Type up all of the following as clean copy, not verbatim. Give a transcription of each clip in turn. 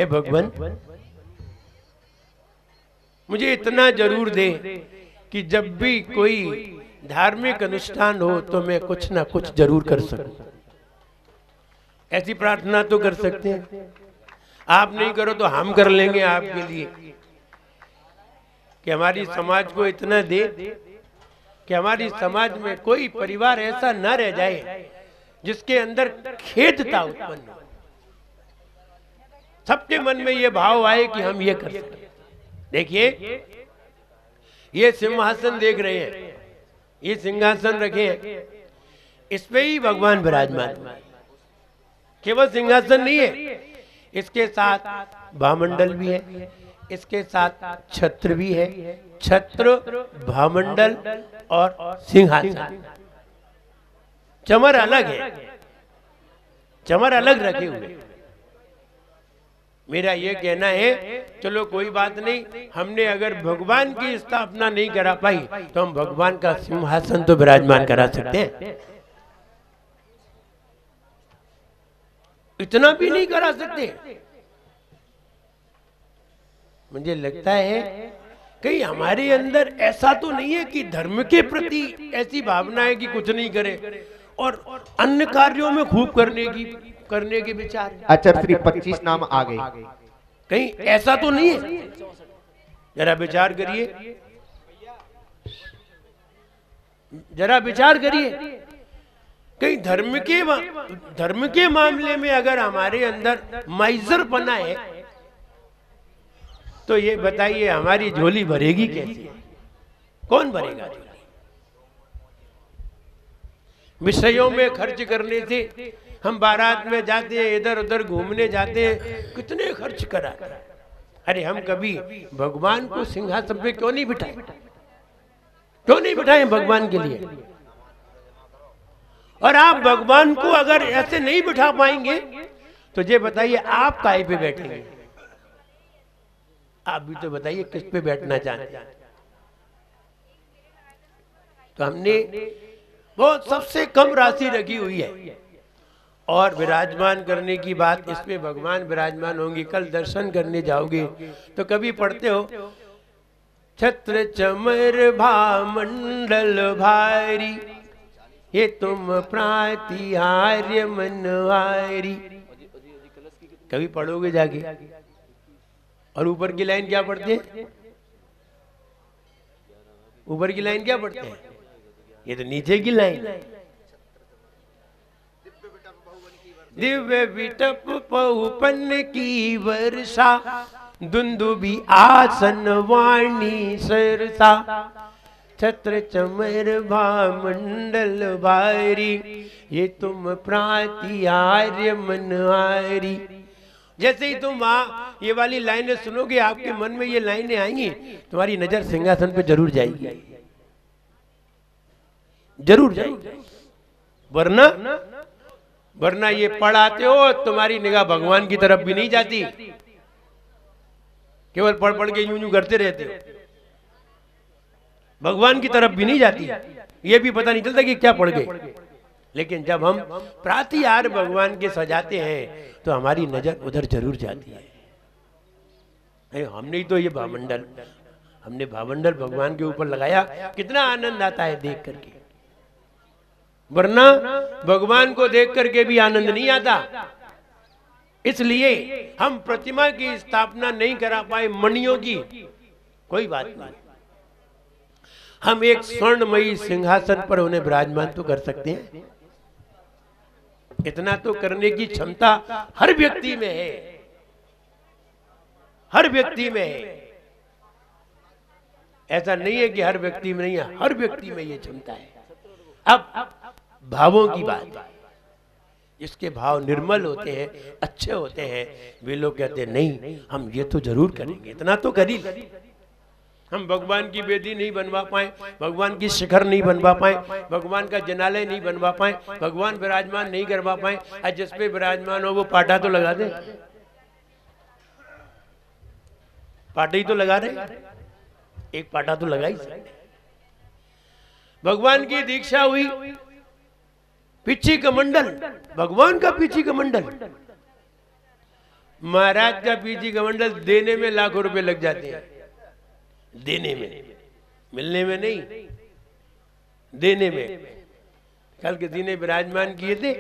हे भगवान, मुझे इतना जरूर दे कि जब भी कोई धार्मिक अनुष्ठान हो तो मैं कुछ ना कुछ जरूर कर सकूं। ऐसी प्रार्थना तो कर सकते हैं। आप नहीं करो तो हम कर लेंगे आपके लिए, कि हमारी समाज को इतना दे कि हमारी समाज में कोई परिवार ऐसा न रह जाए जिसके अंदर खेदता उत्पन्न हो। सबके मन में ये भाव आए कि हम ये कर सकते। देखिए, ये सिंहासन देख रहे हैं, ये सिंहासन रखे हैं, इस पे ही भगवान विराजमान है। केवल सिंहासन नहीं है, इसके साथ भामंडल भी है, इसके साथ छत्र भी है। छत्र, भामंडल और सिंहासन, चमर अलग है, चमर अलग रखे हुए। मेरा ये कहना है, चलो कोई बात नहीं, हमने अगर भगवान की स्थापना नहीं करा पाई तो हम भगवान का सिंहासन तो विराजमान करा सकते हैं। इतना भी नहीं करा सकते। मुझे लगता है कहीं हमारे अंदर ऐसा तो नहीं है कि धर्म के प्रति ऐसी भावना है कि कुछ नहीं करे और अन्य कार्यों में खूब करने के विचार। अच्छा, श्री 25 नाम आ गए, कहीं ऐसा तो नहीं है? जरा विचार करिए, जरा विचार करिए। कहीं धर्म के मामले में अगर हमारे अंदर माइजरपना है तो ये बताइए हमारी झोली भरेगी कैसे? कौन भरेगा झोली? विषयों में खर्च करने से हम बारात में जाते हैं, इधर उधर घूमने जाते हैं, कितने खर्च करा। अरे हम कभी भगवान को सिंहासन पे क्यों नहीं बिठाए? क्यों नहीं बिठाए भगवान के लिए? और आप भगवान को अगर ऐसे नहीं बिठा पाएंगे तो ये बताइए आप काहे पे बैठेंगे? आप भी तो बताइए किस पे बैठना चाहते हैं? तो हमने बहुत सबसे कम राशि रखी हुई है। और विराजमान करने की बात, इस पे भगवान विराजमान होंगे। कल दर्शन करने जाओगे तो कभी पढ़ते हो, छत्र चमर भामंडल भारी, ये तुम प्रातिहार्य मनवारी। कभी पढ़ोगे जाके। और ऊपर की लाइन क्या पढ़ते हैं? ऊपर की लाइन क्या पढ़ते हैं? ये तो नीचे की लाइन। दिव्य विटप बहुपन की वर्षा, दुंदुबी आसन वाणी सरसा, छत्र चमर भामंडल भारी, ये तुम प्रातिहार्य मनहारी। जैसे ही तुम ये वाली लाइनें सुनोगे, आपके मन में ये लाइनें आएंगी, तुम्हारी नजर सिंहासन पे जरूर जाएगी, जरूर जाएगी। वरना ये पढ़ाते हो, तुम्हारी निगाह भगवान की तरफ भी नहीं जाती, केवल पढ़ पढ़ के यूं करते रहते हो, भगवान की तरफ भी नहीं जाती। ये भी पता नहीं चलता कि क्या पढ़ गए। लेकिन जब हम प्रातिहार भगवान के सजाते हैं तो हमारी नजर उधर जरूर जाती है। हमने तो ये हमने भामंडल भगवान के ऊपर लगाया, कितना आनंद आता है देख करके। वरना भगवान को देख करके भी आनंद नहीं आता। इसलिए हम प्रतिमा की स्थापना नहीं करा पाए, मणियों की, कोई बात नहीं। हम एक स्वर्णमयी सिंहासन पर उन्हें विराजमान तो कर सकते हैं। इतना तो करने की क्षमता हर व्यक्ति में है, हर व्यक्ति में है। ऐसा नहीं है कि हर व्यक्ति में नहीं है, हर व्यक्ति में ये क्षमता है। अब भावों की बात, जिसके भाव निर्मल होते हैं, अच्छे होते हैं, वे लोग कहते हैं नहीं, हम ये तो जरूर करेंगे, इतना तो कर ही लें। हम भगवान की वेदी नहीं बनवा पाए, भगवान की शिखर नहीं बनवा पाए, भगवान का जनालय नहीं बनवा पाए, भगवान विराजमान नहीं करवा पाए, आज जिस पे विराजमान हो वो पाटा तो लगा दे। पाटा ही तो लगा रहे, एक पाटा तो लगा ही सकते। भगवान की दीक्षा हुई, पीछे कमंडल, भगवान का पीछे कमंडल, महाराज का पीछी कमंडल देने में लाखों रुपए लग जाते हैं, देने में, मिलने में नहीं, देने में। कल किसी ने विराजमान किए थे,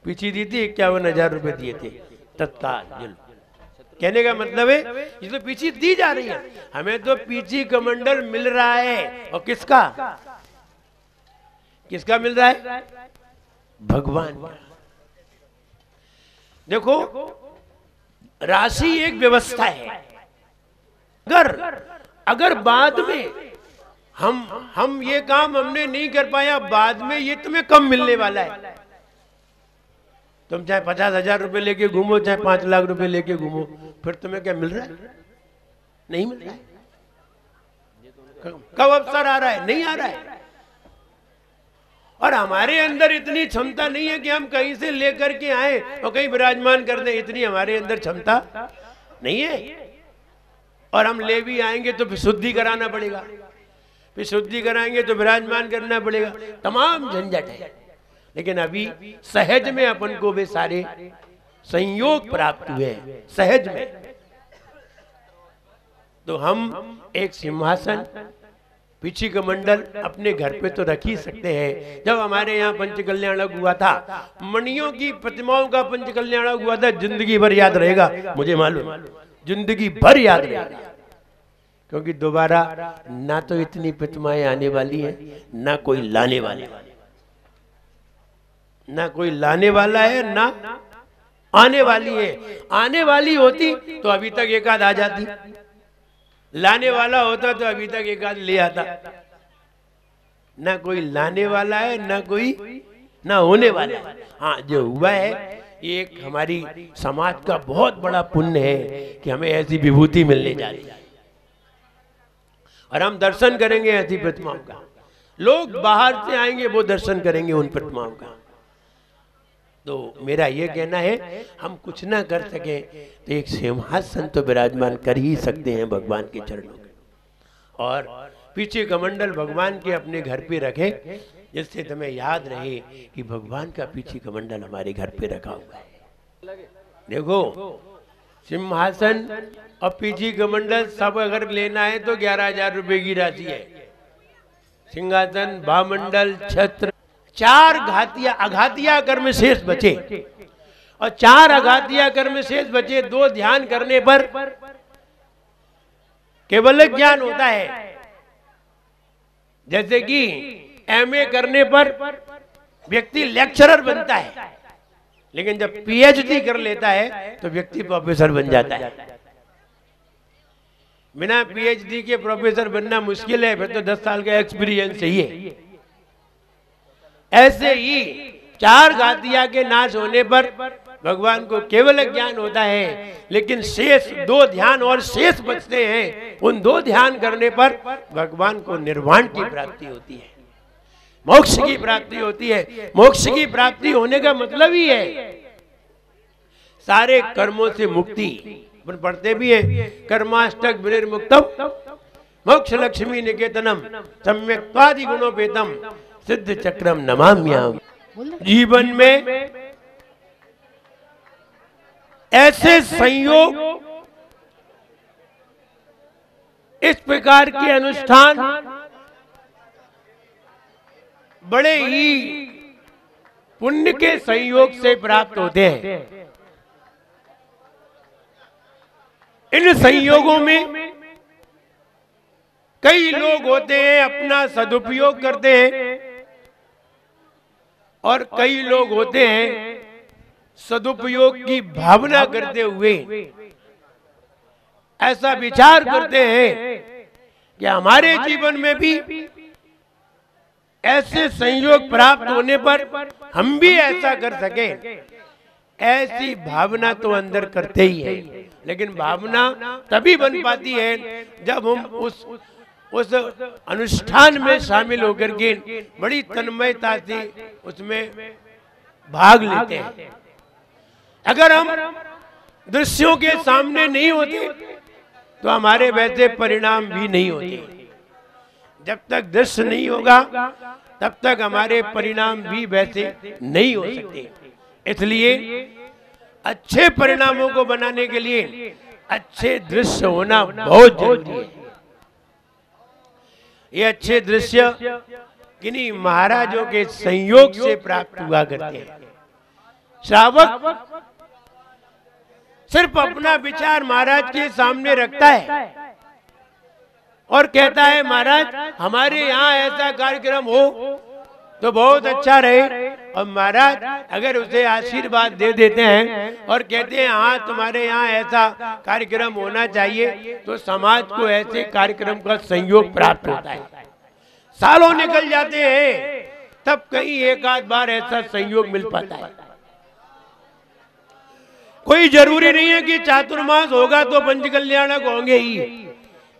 पीछी दी थी, 51,000 रुपए दिए थे तत्काल। कहने का मतलब है ये तो पीछी दी जा रही है, हमें तो पीछी कमंडल मिल रहा है। और किसका, किसका मिल रहा है? भगवान का। देखो राशि एक व्यवस्था है, अगर बाद में हम ये काम हमने नहीं कर पाया, बाद में ये तुम्हें कम मिलने वाला है। तुम चाहे 50,000 रुपए लेके घूमो, चाहे 5 लाख रुपए लेके घूमो, फिर तुम्हें क्या मिल रहा है? नहीं मिल रहा है। कब अवसर आ रहा है? नहीं आ रहा है। और हमारे अंदर इतनी क्षमता नहीं है कि हम कहीं से लेकर के आए और कहीं विराजमान कर दें, इतनी हमारे अंदर क्षमता नहीं है। और हम ले भी आएंगे तो फिर शुद्धि कराना पड़ेगा, फिर शुद्धि कराएंगे तो विराजमान करना पड़ेगा, तमाम झंझट है। लेकिन अभी सहज में अपन को वे सारे संयोग प्राप्त हुए, सहज में। तो हम एक सिंहासन, पीछी कमंडल अपने घर पे तो रख ही सकते हैं। जब हमारे यहाँ पंचकल्याणक हुआ था, मणियों की प्रतिमाओं का पंचकल्याणक हुआ था, जिंदगी भर याद रहेगा, मुझे मालूम, जिंदगी भर याद रहेगा। क्योंकि दोबारा ना तो इतनी प्रतिमाएं आने वाली हैं, ना कोई लाने वाले, ना कोई लाने वाला है, ना आने वाली है। आने वाली होती तो अभी तक एक आध आ जाती, लाने वाला होता तो अभी तक एक आध ले आता। ना कोई लाने वाला है, ना कोई ना होने वाला है। हाँ, जो हुआ है ये एक हमारी समाज का बहुत बड़ा पुण्य है कि हमें ऐसी विभूति मिलने जा रही है और हम दर्शन करेंगे ऐसी प्रतिमाओं का। लोग बाहर से आएंगे, वो दर्शन करेंगे उन प्रतिमाओं का। तो मेरा ये कहना है, हम कुछ ना कर सके तो एक सिंहासन तो विराजमान कर ही सकते हैं भगवान के चरणों में। और पीछे कमंडल भगवान के अपने घर पे रखे, जिससे तुम्हें याद रहे कि भगवान का पीछे कमंडल हमारे घर पे रखा हुआ है। देखो सिंहासन और पीछे कमंडल सब अगर लेना है तो 11,000 रुपए की राशि है। सिंहासन, भामंडल, छत्र, 4 घातिया अघातिया कर्म शेष बचे, और 4 अघातिया कर्म शेष बचे। 2 ध्यान करने पर केवल ज्ञान होता है। जैसे कि एमए करने पर व्यक्ति लेक्चरर बनता है, लेकिन जब पीएचडी कर लेता है तो व्यक्ति प्रोफेसर बन जाता है। बिना पीएचडी के प्रोफेसर बनना मुश्किल है, फिर तो 10 साल का एक्सपीरियंस चाहिए। ऐसे ही 4 घातिया के नाश होने पर भगवान को केवल ज्ञान होता है, लेकिन शेष 2 ध्यान और शेष बचते हैं। उन 2 ध्यान करने पर भगवान को निर्वाण की प्राप्ति होती है, मोक्ष की प्राप्ति होती है। मोक्ष की प्राप्ति होने का मतलब ही है सारे कर्मों से मुक्ति। अपन पढ़ते भी हैं, कर्माष्टक विनिर्मुक्तम मोक्ष लक्ष्मी निकेतनम सम्यक्त्वादि गुणोपेतम सिद्ध चक्रम नमाम्याम। जीवन में ऐसे संयोग, इस प्रकार के अनुष्ठान बड़े ही पुण्य के संयोग से प्राप्त होते हैं। इन संयोगों में कई लोग होते हैं अपना सदुपयोग करते हैं, और कई लोग होते हैं सदुपयोग की भावना करते हुए ऐसा विचार करते हैं कि हमारे जीवन में भी ऐसे संयोग प्राप्त होने पर हम भी ऐसा कर सकें। ऐसी भावना तो अंदर करते ही है, लेकिन भावना तभी बन पाती है जब हम उस अनुष्ठान में शामिल होकर के बड़ी तन्मयता से उसमें भाग लेते हैं। अगर हम दृश्यों के सामने नहीं होते तो हमारे वैसे परिणाम भी नहीं होते। जब तक दृश्य नहीं होगा तब तक हमारे परिणाम भी वैसे नहीं हो सकते। इसलिए अच्छे परिणामों को बनाने के लिए अच्छे दृश्य होना बहुत जरूरी है। ये अच्छे दृश्य किन्हीं महाराजों के संयोग से प्राप्त हुआ करते हैं। श्रावक सिर्फ अपना विचार महाराज के सामने रखता है और कहता है महाराज हमारे यहाँ ऐसा कार्यक्रम हो तो बहुत अच्छा रहे, और महाराज अगर उसे आशीर्वाद दे देते हैं और कहते हैं हाँ तुम्हारे यहाँ ऐसा कार्यक्रम होना चाहिए, तो समाज को ऐसे कार्यक्रम का संयोग प्राप्त होता है। सालों निकल जाते हैं तब कहीं एक आध बार ऐसा संयोग मिल पाता है। कोई जरूरी नहीं है कि चातुर्मास होगा तो पंचकल्याणक होंगे ही,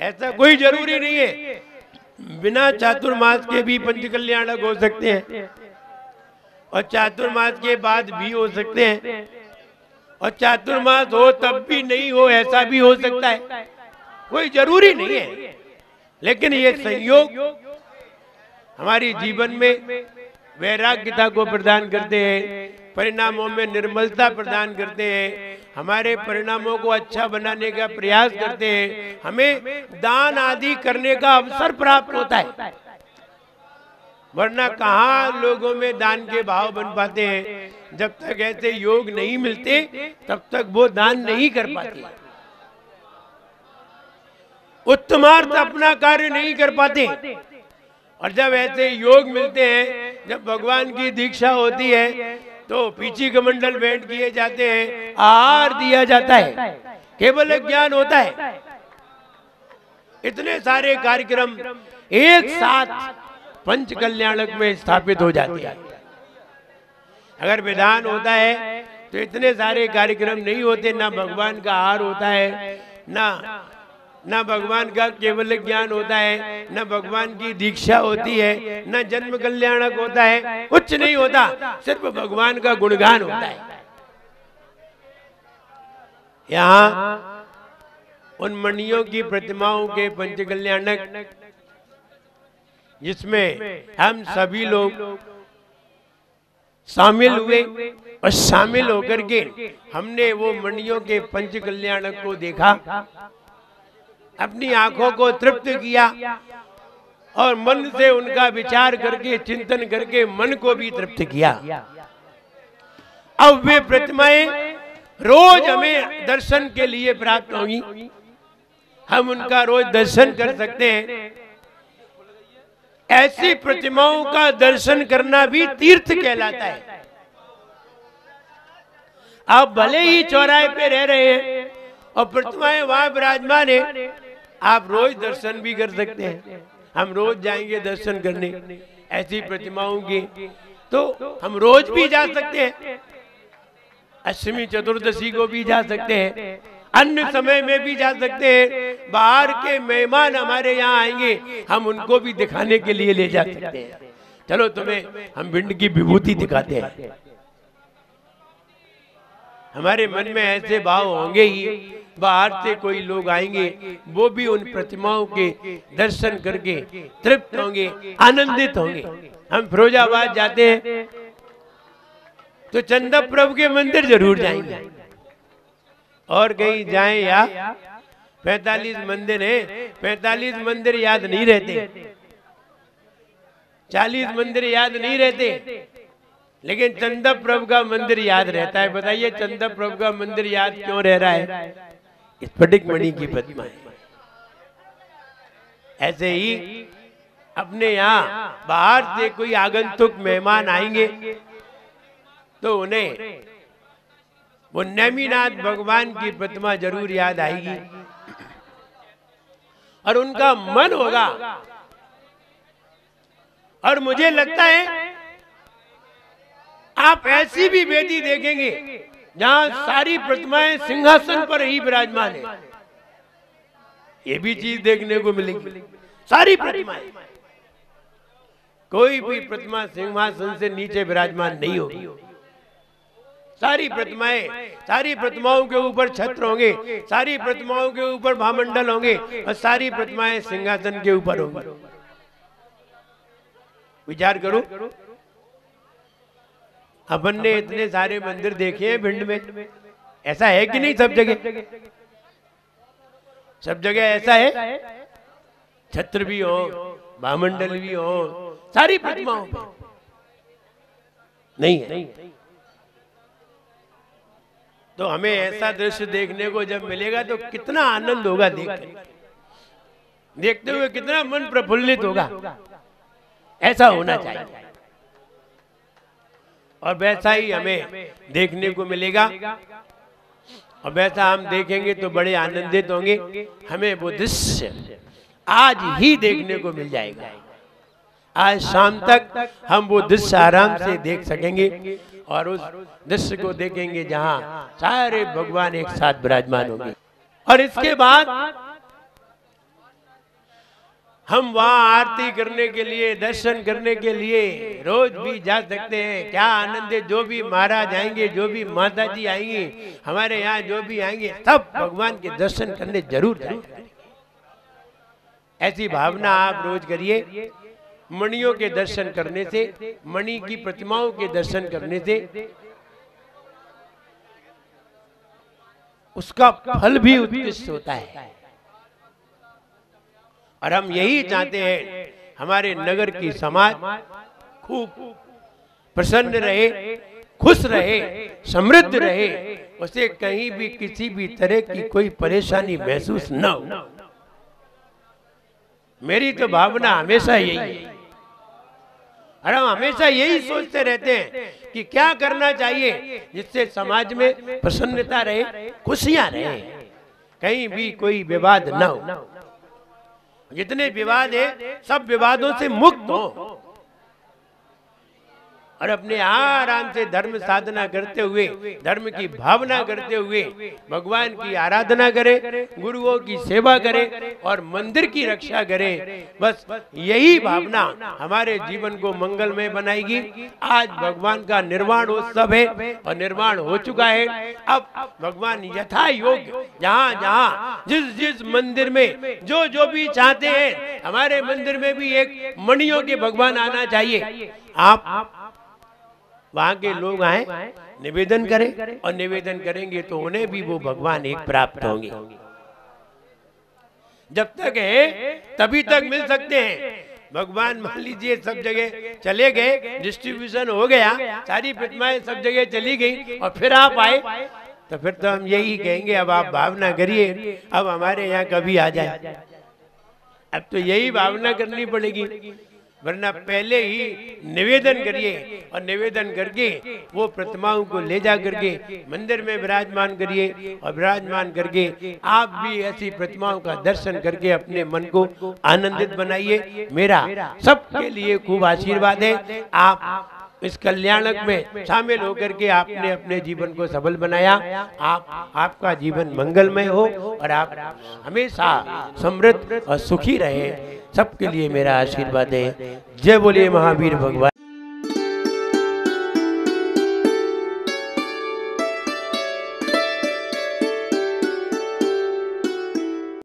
ऐसा कोई जरूरी नहीं है। बिना चातुर्मास के भी पंचकल्याणक हो सकते हैं और चातुर्मास के बाद भी हो सकते हैं, और चातुर्मास हो तब भी नहीं हो ऐसा भी हो सकता है, कोई जरूरी नहीं है। लेकिन ये संयोग हमारी जीवन में वैराग्यता को प्रदान करते हैं, परिणामों में निर्मलता प्रदान करते हैं, हमारे परिणामों को अच्छा बनाने का प्रयास करते हैं, हमें दान आदि करने का अवसर प्राप्त होता है। वरना कहाँ लोगों में दान के भाव बन पाते हैं। जब तक ऐसे योग नहीं मिलते तब तक वो दान नहीं कर पाते, उत्तमार्थ अपना कार्य नहीं कर पाते। और जब ऐसे योग मिलते हैं, जब भगवान की दीक्षा होती है तो पीछी कमंडल भेंट किए जाते हैं, आहार दिया जाता है, केवल ज्ञान होता है। इतने सारे कार्यक्रम एक साथ पंच कल्याणक में स्थापित हो जाते हैं। अगर विधान होता है तो इतने सारे कार्यक्रम नहीं होते, ना भगवान का आहार होता है, ना भगवान का केवल ज्ञान होता है, न भगवान की दीक्षा होती है, न जन्म कल्याणक होता है, कुछ नहीं होता, सिर्फ भगवान का गुणगान होता है। यहाँ उन मणियों की प्रतिमाओं के पंच कल्याणक जिसमें हम सभी लोग शामिल हुए और शामिल होकर के हमने वो मणियों के पंच कल्याणक को देखा, अपनी आंखों को तृप्त किया और मन से उनका विचार करके चिंतन करके मन को भी तृप्त किया। अब वे प्रतिमाएं रोज हमें दर्शन के लिए प्राप्त होंगी, हम उनका रोज दर्शन कर सकते हैं। ऐसी प्रतिमाओं का दर्शन करना भी तीर्थ कहलाता है। आप भले ही चौराहे पे रह रहे हैं और प्रतिमाएं वहां विराजमान है, आप रोज दर्शन भी कर सकते हैं। हम रोज जाएंगे दर्शन करने ऐसी प्रतिमाओं की, तो हम रोज भी जा सकते हैं, अष्टमी चतुर्दशी को भी जा सकते हैं, अन्य समय में भी जा सकते हैं। बाहर के मेहमान हमारे यहाँ आएंगे, हम उनको भी दिखाने के लिए ले जा सकते हैं। चलो तुम्हें हम भिंड की विभूति दिखाते हैं। हमारे मन में ऐसे भाव होंगे ही, बाहर से कोई लोग आएंगे, वो भी उन प्रतिमाओं के दर्शन करके तृप्त होंगे, आनंदित होंगे। हम फिरोजाबाद जाते हैं तो चंदा प्रभु के मंदिर जरूर जाएंगे, और कहीं जाएं या 45 मंदिर है, 45 मंदिर याद नहीं रहते, 40 मंदिर याद नहीं रहते, लेकिन चंदा प्रभु का मंदिर याद रहता है। बताइए चंदा प्रभु का मंदिर याद क्यों रह रहा है? स्फटिक मणि की प्रतिमा है। ऐसे ही अपने यहाँ बाहर से कोई आगंतुक मेहमान आएंगे तो उन्हें वो नेमिनाथ भगवान की प्रतिमा जरूर याद आएगी और उनका मन होगा। और मुझे लगता है आप ऐसी भी वेदी देखेंगे जहां सारी प्रतिमाएं सिंहासन पर ही विराजमान है। ये भी चीज देखने को मिलेगी। सारी प्रतिमाएं, कोई भी प्रतिमा सिंहासन से नीचे विराजमान नहीं होगी। सारी प्रतिमाओं के ऊपर छत्र होंगे, सारी प्रतिमाओं के ऊपर भामंडल होंगे और सारी प्रतिमाएं सिंहासन के ऊपर होंगी। विचार करो, अपन ने इतने सारे मंदिर देखे हैं भिंड में, ऐसा है कि नहीं सब जगह? सब जगह ऐसा है, छत्र भी हो, भामंडल भी हो, सारी प्रतिमाओं पे नहीं है। तो हमें ऐसा दृश्य देखने को जब मिलेगा तो कितना आनंद होगा, देखते हुए कितना मन प्रफुल्लित होगा। ऐसा होना चाहिए और वैसा ही हमें देखने को मिलेगा और वैसा हम देखेंगे तो बड़े आनंदित होंगे। हमें वो दृश्य आज ही देखने को मिल जाएगा। आज शाम तक हम वो दृश्य आराम से देख सकेंगे और उस दृश्य को देखेंगे जहां सारे भगवान एक साथ विराजमान होंगे। और इसके बाद हम वहां आरती करने के लिए, दर्शन करने के लिए रोज भी जा सकते हैं। क्या आनंद है! जो भी महाराज आएंगे, जो भी माता जी आएंगे, हमारे यहाँ जो भी आएंगे, सब भगवान के दर्शन करने जरूर जाएंगे। ऐसी भावना आप रोज करिए। मणियों के दर्शन करने से, मणि की प्रतिमाओं के दर्शन करने से उसका फल भी उत्कृष्ट होता है। और हम यही चाहते हैं हमारे नगर की समाज खूब प्रसन्न रहे, खुश रहे, समृद्ध रहे, उसे कहीं भी किसी भी तरह की कोई परेशानी महसूस न हो। मेरी तो भावना हमेशा यही है और हम हमेशा यही सोचते रहते हैं कि क्या करना चाहिए जिससे समाज में प्रसन्नता रहे, खुशियां रहे, कहीं भी कोई विवाद न हो। जितने विवाद है सब विवादों से मुक्त हो और अपने आराम से धर्म साधना करते हुए, धर्म की भावना करते हुए भगवान की आराधना करें, गुरुओं की सेवा करें और मंदिर की रक्षा करें। बस यही भावना हमारे जीवन को मंगलमय बनाएगी। आज भगवान का निर्वाण उत्सव है और निर्वाण हो चुका है। अब भगवान यथा योग्य जहाँ जहाँ जिस जिस मंदिर में जो जो भी चाहते हैं, हमारे मंदिर में भी एक मणियों के भगवान आना चाहिए। आप वहां के लोग आए, निवेदन करें और निवेदन करेंगे तो उन्हें भी वो भगवान एक प्राप्त होंगे। जब तक है तभी तक मिल सकते हैं। भगवान मान लीजिए सब जगह चले गए, डिस्ट्रीब्यूशन हो गया, सारी प्रतिमाएं सब जगह चली गई और फिर आप आए, तो फिर तो हम यही कहेंगे अब आप भावना करिए, अब हमारे यहाँ कभी आ जाए। अब तो यही भावना करनी पड़ेगी, वरना पहले ही निवेदन करिए और निवेदन करके वो प्रतिमाओं को ले जा करके मंदिर में विराजमान करिए और विराजमान करके आप भी ऐसी प्रतिमाओं का दर्शन करके अपने मन को आनंदित बनाइए। मेरा सबके लिए खूब आशीर्वाद है। आप इस कल्याणक में शामिल होकर के आपने अपने जीवन को सफल बनाया। आपका जीवन मंगलमय हो और आप हमेशा समृद्ध और सुखी रहे। सबके लिए मेरा आशीर्वाद है। जय बोलिए महावीर भगवान।